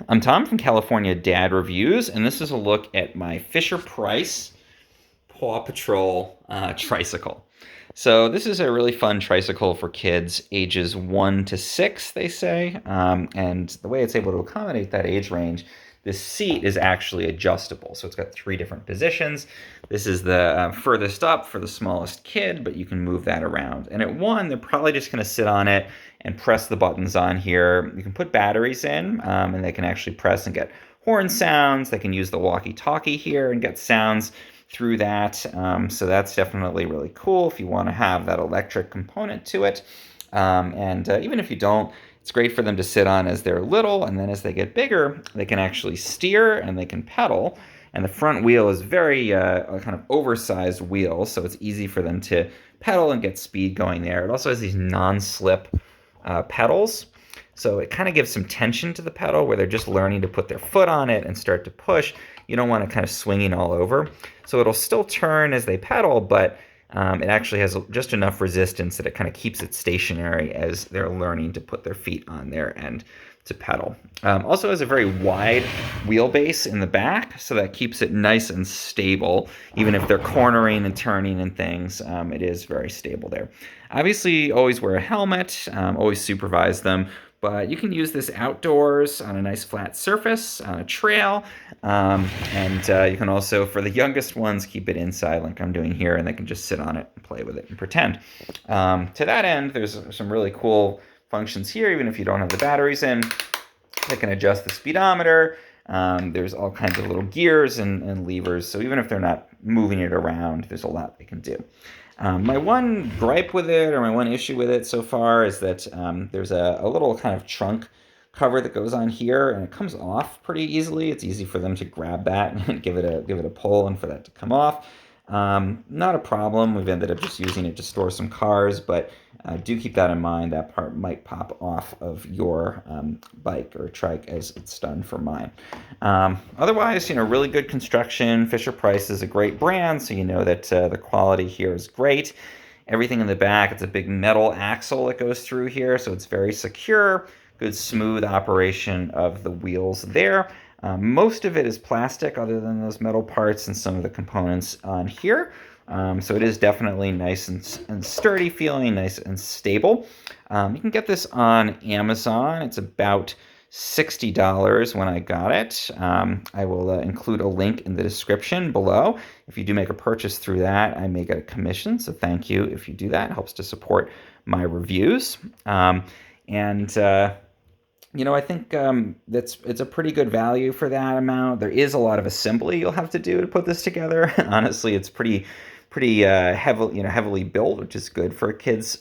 I'm Tom from California Dad Reviews, and this is a look at my Fisher-Price Paw Patrol tricycle. So this is a really fun tricycle for kids ages 1 to 6, they say. And the way it's able to accommodate that age range, this seat is actually adjustable. So it's got 3 different positions. This is the furthest up for the smallest kid, but you can move that around. And at 1, they're probably just going to sit on it and press the buttons on here. You can put batteries in, and they can actually press and get horn sounds. They can use the walkie-talkie here and get sounds through that. So that's definitely really cool if you want to have that electric component to it. And even if you don't, it's great for them to sit on as they're little, and then as they get bigger, they can actually steer and they can pedal. And the front wheel is very a kind of oversized wheel, so it's easy for them to pedal and get speed going there. It also has these non-slip pedals. So it kind of gives some tension to the pedal where they're just learning to put their foot on it and start to push. You don't want it kind of swinging all over. So it'll still turn as they pedal, but it actually has just enough resistance that it kind of keeps it stationary as they're learning to put their feet on there and to pedal. Also has a very wide wheelbase in the back, so that keeps it nice and stable. Even if they're cornering and turning and things, it is very stable there. Obviously, always wear a helmet, always supervise them. But you can use this outdoors on a nice flat surface, on a trail, and you can also, for the youngest ones, keep it inside like I'm doing here, and they can just sit on it and play with it and pretend. To that end, there's some really cool functions here, even if you don't have the batteries in. They can adjust the speedometer. There's all kinds of little gears and levers, so even if they're not moving it around, there's a lot they can do. My one gripe with it, or my one issue with it so far, is that there's a little kind of trunk cover that goes on here, and it comes off pretty easily. It's easy for them to grab that and give it a pull and for that to come off. Not a problem. We've ended up just using it to store some cars, but do keep that in mind. That part might pop off of your bike or trike as it's done for mine. Otherwise, really good construction. Fisher-Price is a great brand, so you know that the quality here is great. Everything in the back, it's a big metal axle that goes through here, so it's very secure. Good smooth operation of the wheels there. Most of it is plastic other than those metal parts and some of the components on here. So it is definitely nice and sturdy feeling, nice and stable. You can get this on Amazon. It's about $60 when I got it. I will include a link in the description below. If you do make a purchase through that, I may get a commission, so thank you if you do that. It helps to support my reviews. I think it's a pretty good value for that amount. There is a lot of assembly you'll have to do to put this together. Honestly, it's pretty heavily built, which is good for a kid's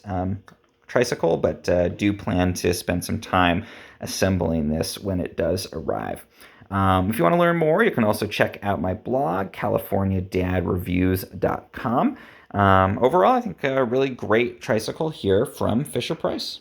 tricycle, but do plan to spend some time assembling this when it does arrive. If you want to learn more, you can also check out my blog, californiadadreviews.com. Overall, I think a really great tricycle here from Fisher-Price.